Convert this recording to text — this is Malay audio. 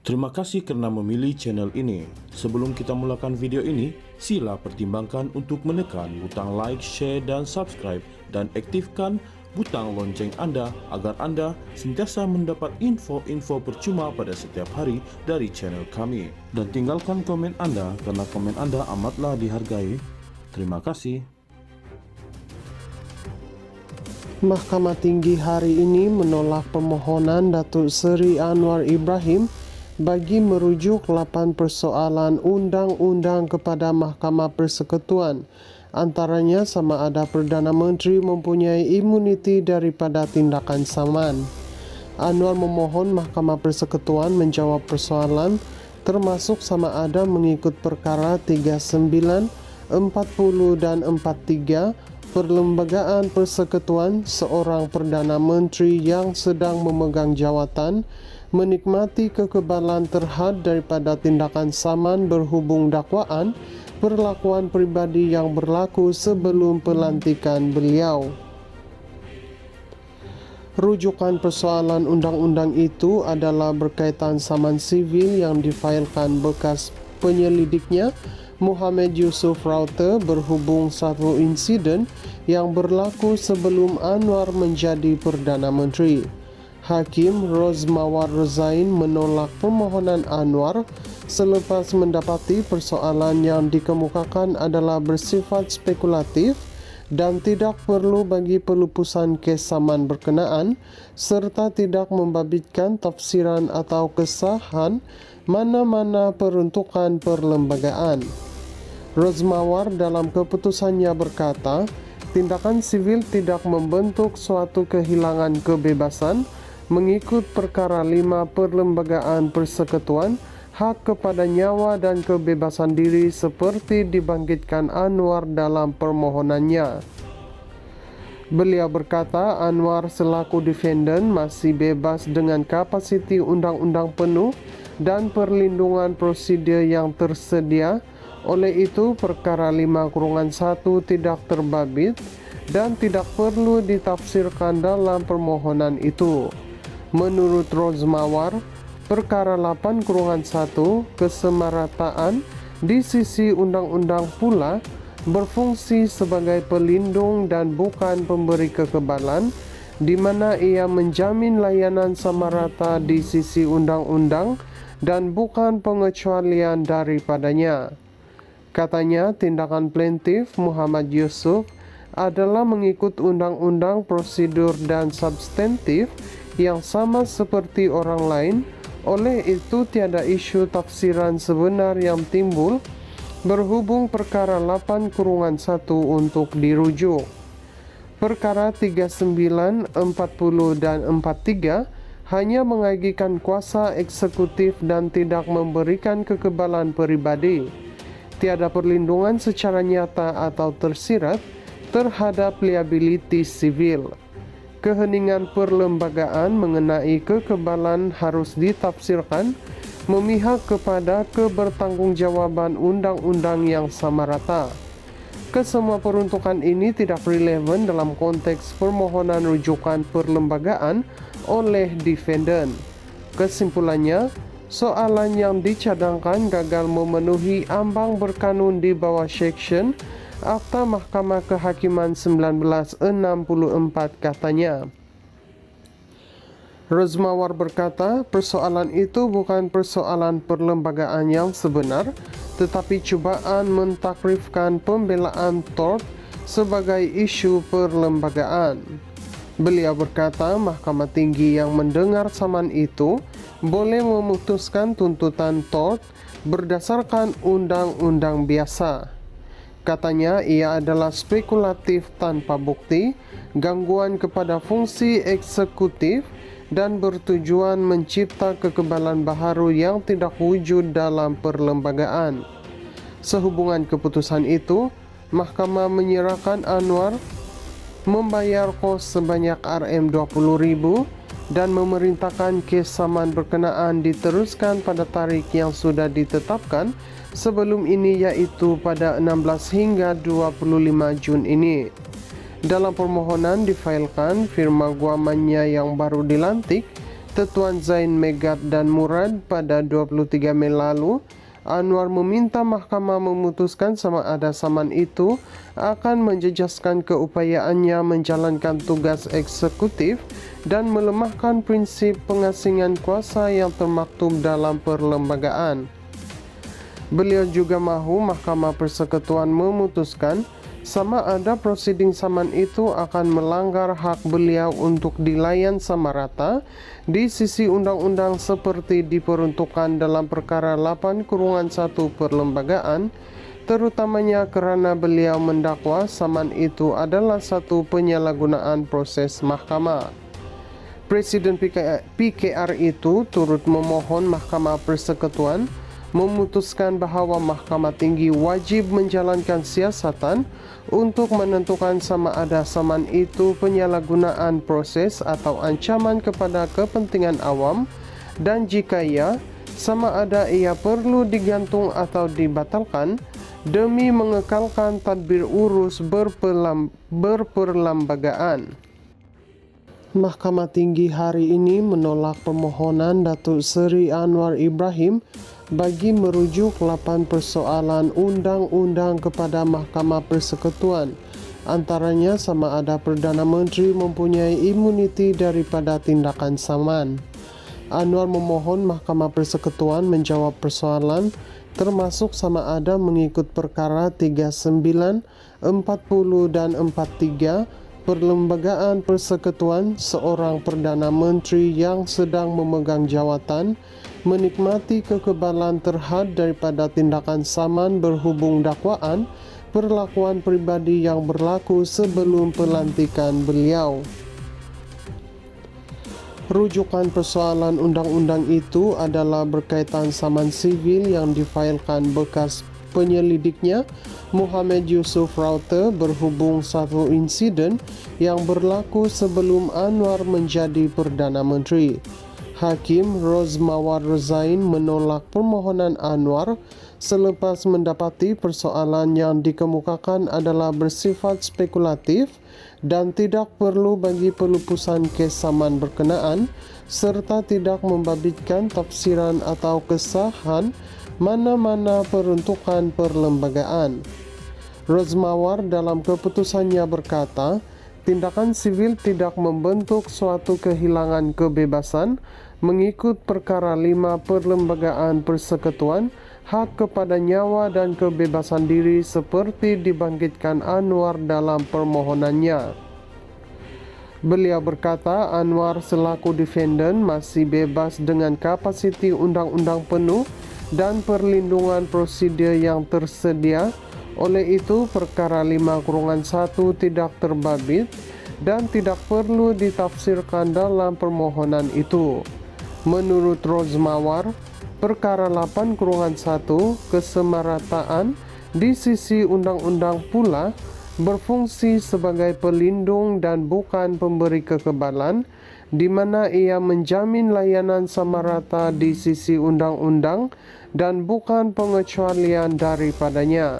Terima kasih kerana memilih channel ini. Sebelum kita mulakan video ini, sila pertimbangkan untuk menekan butang like, share dan subscribe dan aktifkan butang lonceng anda agar anda sentiasa mendapat info-info percuma pada setiap hari dari channel kami. Dan tinggalkan komen anda kerana komen anda amatlah dihargai. Terima kasih. Mahkamah Tinggi hari ini menolak permohonan Datuk Seri Anwar Ibrahim bagi merujuk 8 persoalan undang-undang kepada Mahkamah Persekutuan. Antaranya sama ada Perdana Menteri mempunyai imuniti daripada tindakan saman. Anwar memohon Mahkamah Persekutuan menjawab persoalan termasuk sama ada mengikut perkara 39, 40 dan 43 Perlembagaan Persekutuan seorang Perdana Menteri yang sedang memegang jawatan menikmati kekebalan terhad daripada tindakan saman berhubung dakwaan perlakuan peribadi yang berlaku sebelum pelantikan beliau. Rujukan persoalan undang-undang itu adalah berkaitan saman sivil yang difailkan bekas penyelidiknya Muhammad Yusuf Raute berhubung satu insiden yang berlaku sebelum Anwar menjadi Perdana Menteri. Hakim Rozmawar Rezain menolak permohonan Anwar selepas mendapati persoalan yang dikemukakan adalah bersifat spekulatif dan tidak perlu bagi pelupusan kes saman berkenaan serta tidak membabitkan tafsiran atau kesahan mana-mana peruntukan perlembagaan. Rozmawar dalam keputusannya berkata, tindakan sivil tidak membentuk suatu kehilangan kebebasan mengikut perkara 5 Perlembagaan Persekutuan hak kepada nyawa dan kebebasan diri seperti dibangkitkan Anwar dalam permohonannya. Beliau berkata Anwar selaku defendant masih bebas dengan kapasiti undang-undang penuh dan perlindungan prosedur yang tersedia. Oleh itu, perkara 5/1 tidak terbabit dan tidak perlu ditafsirkan dalam permohonan itu. Menurut Rozmawar, perkara 8/1 kesemarataan di sisi undang-undang pula berfungsi sebagai pelindung dan bukan pemberi kekebalan, di mana ia menjamin layanan samarata di sisi undang-undang dan bukan pengecualian daripadanya. Katanya, tindakan plaintiff Muhammad Yusuf adalah mengikut undang-undang prosedur dan substantif yang sama seperti orang lain. Oleh itu, tiada isu tafsiran sebenar yang timbul berhubung perkara 8/1 untuk dirujuk. Perkara 39, 40 dan 43 hanya mengagikan kuasa eksekutif dan tidak memberikan kekebalan peribadi. Tiada perlindungan secara nyata atau tersirat terhadap liabiliti sivil. Keheningan perlembagaan mengenai kekebalan harus ditafsirkan memihak kepada kebertanggungjawaban undang-undang yang sama rata. Kesemua peruntukan ini tidak relevan dalam konteks permohonan rujukan perlembagaan oleh defendant. Kesimpulannya, soalan yang dicadangkan gagal memenuhi ambang berkanun di bawah Seksyen Akta Mahkamah Kehakiman 1964 katanya. Rozmawar berkata, persoalan itu bukan persoalan perlembagaan yang sebenar, tetapi cubaan mentakrifkan pembelaan tort sebagai isu perlembagaan. Beliau berkata, Mahkamah Tinggi yang mendengar saman itu boleh memutuskan tuntutan tort berdasarkan undang-undang biasa. Katanya, ia adalah spekulatif tanpa bukti, gangguan kepada fungsi eksekutif, dan bertujuan mencipta kekebalan baharu yang tidak wujud dalam perlembagaan. Sehubungan keputusan itu, Mahkamah menyerahkan Anwar membayar kos sebanyak Rm20.000 dan memerintahkan kes saman berkenaan diteruskan pada tarikh yang sudah ditetapkan sebelum ini, yaitu pada 16 hingga 25 Jun ini. Dalam permohonan difailkan firma guamannya yang baru dilantik Tetuan Zain, Megat, dan Murad pada 23 Mei lalu, Anwar meminta mahkamah memutuskan sama ada saman itu akan menjejaskan keupayaannya menjalankan tugas eksekutif dan melemahkan prinsip pengasingan kuasa yang termaktub dalam perlembagaan. Beliau juga mahu Mahkamah Persekutuan memutuskan sama ada prosiding saman itu akan melanggar hak beliau untuk dilayan sama rata di sisi undang-undang seperti diperuntukkan dalam perkara 8/1 perlembagaan, terutamanya karena beliau mendakwa saman itu adalah satu penyalahgunaan proses mahkamah. Presiden PKR itu turut memohon Mahkamah Persekutuan memutuskan bahawa Mahkamah Tinggi wajib menjalankan siasatan untuk menentukan sama ada saman itu penyalahgunaan proses atau ancaman kepada kepentingan awam, dan jika ya, sama ada ia perlu digantung atau dibatalkan demi mengekalkan tadbir urus berperlembagaan. Mahkamah Tinggi hari ini menolak permohonan Datuk Seri Anwar Ibrahim bagi merujuk 8 persoalan undang-undang kepada Mahkamah Persekutuan. Antaranya sama ada Perdana Menteri mempunyai imuniti daripada tindakan saman. Anwar memohon Mahkamah Persekutuan menjawab persoalan termasuk sama ada mengikut perkara 39, 40 dan 43 Perlembagaan Persekutuan, seorang Perdana Menteri yang sedang memegang jawatan menikmati kekebalan terhad daripada tindakan saman berhubung dakwaan perlakuan pribadi yang berlaku sebelum pelantikan beliau. Rujukan persoalan undang-undang itu adalah berkaitan saman sivil yang difailkan bekas penyelidiknya Muhammad Yusuf Raute berhubung satu insiden yang berlaku sebelum Anwar menjadi Perdana Menteri. Hakim Rozmawar Rezain menolak permohonan Anwar selepas mendapati persoalan yang dikemukakan adalah bersifat spekulatif dan tidak perlu bagi pelupusan kes saman berkenaan serta tidak membabitkan tafsiran atau kesahan mana-mana peruntukan perlembagaan. Rozmawar dalam keputusannya berkata, tindakan sivil tidak membentuk suatu kehilangan kebebasan mengikut perkara 5 Perlembagaan Persekutuan, hak kepada nyawa dan kebebasan diri seperti dibangkitkan Anwar dalam permohonannya. Beliau berkata Anwar selaku defendant masih bebas dengan kapasiti undang-undang penuh dan perlindungan prosedur yang tersedia. Oleh itu, perkara 5/1 tidak terbabit dan tidak perlu ditafsirkan dalam permohonan itu. Menurut Rozmawar, perkara 8/1 kesemarataan di sisi undang-undang pula berfungsi sebagai pelindung dan bukan pemberi kekebalan, di mana ia menjamin layanan sama rata di sisi undang-undang dan bukan pengecualian daripadanya.